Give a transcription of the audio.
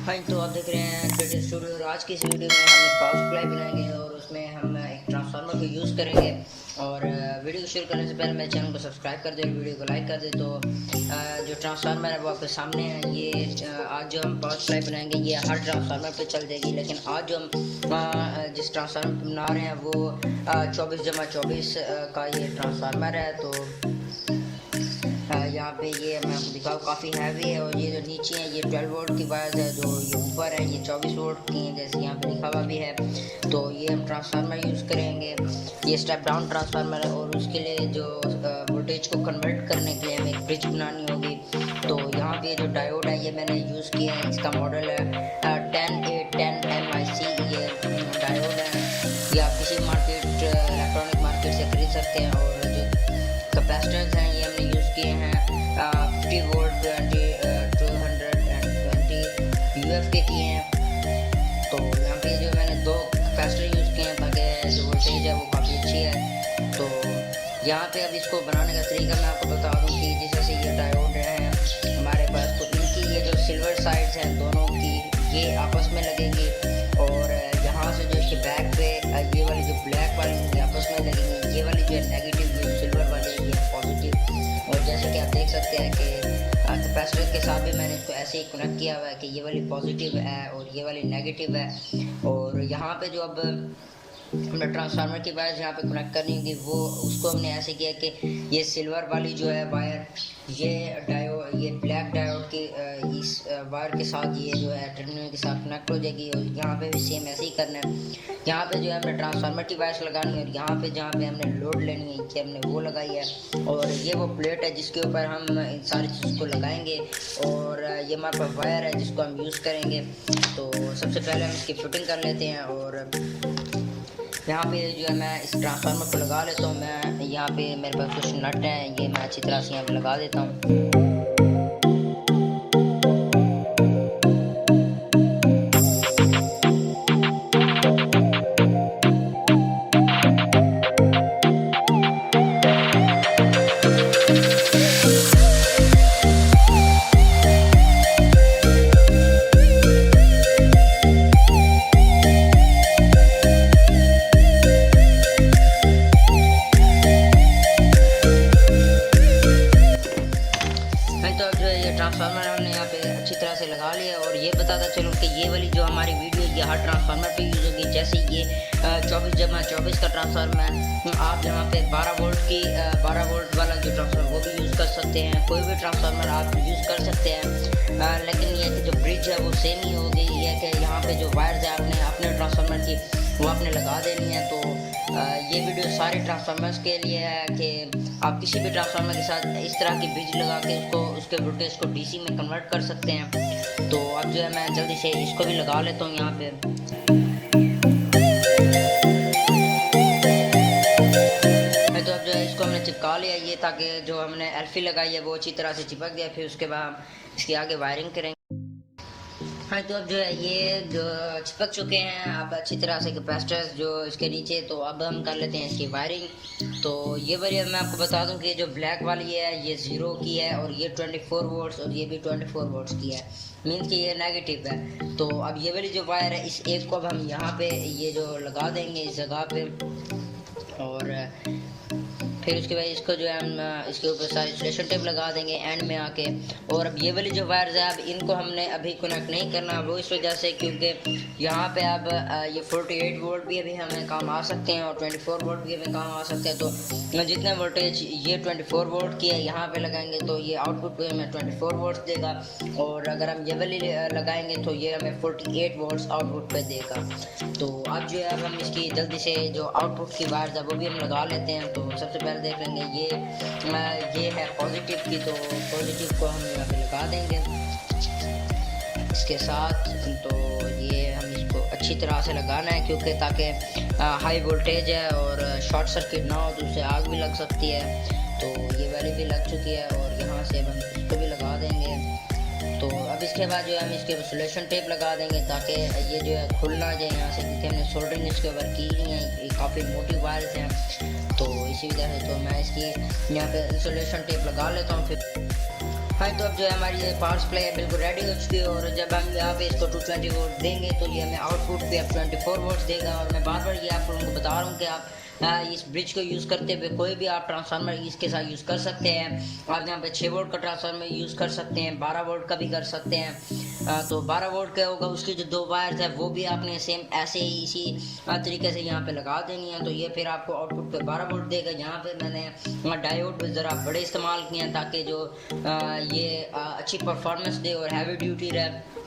हाँ, तो आप देख रहे हैं क्रिएटिव स्टूडियो और आज की इस वीडियो में हम एक पावर सप्लाई बनाएंगे और उसमें हम एक ट्रांसफार्मर को यूज़ करेंगे। और वीडियो को शुरू करने से पहले मेरे चैनल को सब्सक्राइब कर दे और वीडियो को लाइक कर दे। तो जो ट्रांसफार्मर है वो आपके सामने है। ये आज जो हम पावर सप्लाई बनाएंगे ये हर ट्रांसफार्मर पे चल जाएगी, लेकिन आज जो हम जिस ट्रांसफार्मर पे बना रहे हैं वो 24/24 का ये ट्रांसफार्मर है। तो यहाँ पे ये मैं आपको दिखाऊँ काफ़ी हैवी है और ये जो नीचे है ये 12 वोल्ट की वायर है, जो ये ऊपर है ये 24 वोल्ट की है जैसे यहाँ पे लिखा हुआ भी है। तो ये हम ट्रांसफार्मर यूज़ करेंगे, ये स्टेप डाउन ट्रांसफार्मर है और उसके लिए जो वोल्टेज को कन्वर्ट करने के लिए हमें एक ब्रिज बनानी होगी। तो यहाँ पे जो डायोड है ये मैंने यूज़ किया है, इसका मॉडल है 10810 MIC। ये डायोड है, ये आप किसी मार्केट इलेक्ट्रॉनिक मार्केट से खरीद सकते हैं। और जो कैपेसिटर्स हैं ये हमने यूज़ किए हैं 50 वोल्ट 220 UF के किए हैं। तो यहाँ पे जो मैंने 2 कैपेसिटर यूज़ किए हैं ताकि जो वोल्टेज है वो काफ़ी अच्छी है। तो यहाँ पे अब इसको बनाने का तरीका मैं आपको बता दूँ कि जिस जैसे ये डायोड है हमारे पास, तो इनकी ये जो सिल्वर साइड्स हैं दोनों की ये आपस में लगेंगी और यहाँ से जो इसके बैक पे ये वाली जो ब्लैक वाली आपस में लगेंगी, ये वाली जो है नेगेटिव, ये सिल्वर वाली ये पॉजिटिव। और जैसे कि आप देख सकते हैं कि कैपेसिटर के साथ भी मैंने इसको ऐसे ही कनेक्ट किया हुआ है कि ये वाली पॉजिटिव है और ये वाली नेगेटिव है। और यहाँ पे जो अब हमने ट्रांसफार्मर की वायर यहाँ पे कनेक्ट करनी होगी वो उसको हमने ऐसे किया कि ये सिल्वर वाली जो है वायर ये ब्लैक डायोड की इस वायर के साथ ये जो है टर्मिनल के साथ कनेक्ट हो जाएगी। और यहाँ पे भी सेम ऐसे ही करना है। यहाँ पे जो है हमने ट्रांसफार्मर की वायर्स लगानी है और यहाँ पे जहाँ पे हमने लोड लेनी है कि हमने वो लगाई है। और ये वो प्लेट है जिसके ऊपर हम इन सारी चीज़ को लगाएंगे और ये हमारे पास वायर है जिसको हम यूज़ करेंगे। तो सबसे पहले हम इसकी फिटिंग कर लेते हैं और यहाँ पे जो है मैं इस ट्रांसफार्मर को लगा लेता हूँ। मैं यहाँ पे मेरे पास कुछ नट हैं, ये मैं अच्छी तरह से यहाँ पे लगा देता हूँ। ट्रांसफार्मर हमने यहाँ पे अच्छी तरह से लगा लिया और ये बताता चलूँ कि ये वाली जो हमारी वीडियो ये हर ट्रांसफार्मर पे यूज़ होगी। जैसे ये 24/24 का ट्रांसफार्मर है, आप यहाँ पे 12 वोल्ट वाला जो ट्रांसफार्मर वो भी यूज़ कर सकते हैं। कोई भी ट्रांसफार्मर आप यूज़ कर सकते हैं, लेकिन ये कि जो ब्रिज है वो सेम ही होगी। ये है कि यहाँ पे जो वायर्स है आपने अपने ट्रांसफार्मर की वो आपने लगा देनी है। तो ये वीडियो सारे ट्रांसफार्मर्स के लिए है कि आप किसी भी ट्रांसफार्मर के साथ इस तरह की ब्रिज लगा के उसके वोल्टेज को डीसी में कन्वर्ट कर सकते हैं। तो अब जो है मैं जल्दी से इसको भी लगा लेता हूँ यहाँ पे। तो अब जो है इसको हमने चिपका लिया ये, ताकि जो हमने एल्फी लगाई है वो अच्छी तरह से चिपक गया। फिर उसके बाद हम इसके आगे वायरिंग करेंगे। हाँ, तो अब जो है ये जो चिपक चुके हैं अब अच्छी तरह से कैपेसिटर्स जो इसके नीचे। तो अब हम कर लेते हैं इसकी वायरिंग। तो ये वाली मैं आपको बता दूं कि जो ब्लैक वाली है ये 0 की है और ये 24 वोल्ट्स और ये भी 24 वोल्ट्स की है, मीन्स कि ये नेगेटिव है। तो अब ये वाली जो वायर है इस एक को अब हम यहाँ पे ये जो लगा देंगे इस जगह पे और फिर उसके बाद इसको जो है हम इसके ऊपर सारी इंसुलेशन टेप लगा देंगे एंड में आके। और अब ये वाली जो वायर्स है अब इनको हमने अभी कनेक्ट नहीं करना, वो इस वजह से क्योंकि यहाँ पे अब ये 48 वोल्ट भी अभी हमें काम आ सकते हैं और 24 वोल्ट भी हमें काम आ सकते हैं। तो जितने वोल्टेज ये 24 वोल्ट की है यहाँ पे लगाएंगे तो ये आउटपुट पे हमें 24 वोल्ट देगा। और अगर हम ये वाली लगाएंगे तो ये हमें 48 वोल्ट आउटपुट पे देगा। तो अब जो है अब हम इसकी जल्दी से जो आउटपुट की वायर्स है वो भी हम लगा लेते हैं। तो सबसे पहले देख लेंगे ये है पॉजिटिव की, तो पॉजिटिव को हम यहाँ पे लगा देंगे इसके साथ। तो ये हम इसको अच्छी तरह से लगाना है क्योंकि ताकि हाई वोल्टेज है और शॉर्ट सर्किट ना हो तो उससे आग भी लग सकती है। तो ये वाली भी लग चुकी है और यहाँ से हम इसको भी लगा देंगे। तो अब इसके बाद जो है हम इसके इंसुलेशन टेप लगा देंगे ताकि ये जो है खुल ना जाए यहाँ से, क्योंकि हमने सोल्डरिंग इसके ऊपर की नहीं है, ये काफ़ी मोटी वायर्स हैं। तो इसी वजह से तो मैं इसकी यहाँ पे इंसुलेशन टेप लगा लेता हूँ। फिर हाँ तो अब जो है हमारी ये पावर सप्लाई है बिल्कुल रेडी हो चुकी है, और जब हम यहाँ पे इसको 220 वोल्ट देंगे तो ये हमें आउटपुट पे अब 24 वोल्ट देगा। और मैं बार बार ये आप लोगों को बता रहा हूँ कि आप इस ब्रिज को यूज़ करते हुए कोई भी आप ट्रांसफार्मर इसके साथ यूज़ कर सकते हैं। आप यहाँ पे 6 वोल्ट का ट्रांसफार्मर यूज़ कर सकते हैं, 12 वोल्ट का भी कर सकते हैं। तो 12 वोल्ट का होगा, उसकी जो 2 वायर्स है वो भी आपने सेम ऐसे ही इसी तरीके से यहाँ पे लगा देनी है। तो ये फिर आपको आउटपुट पे 12 वोल्ट देगा। यहाँ पे मैंने डायोड ज़रा बड़े इस्तेमाल किए हैं ताकि जो ये अच्छी परफॉर्मेंस दे और हैवी ड्यूटी रहे।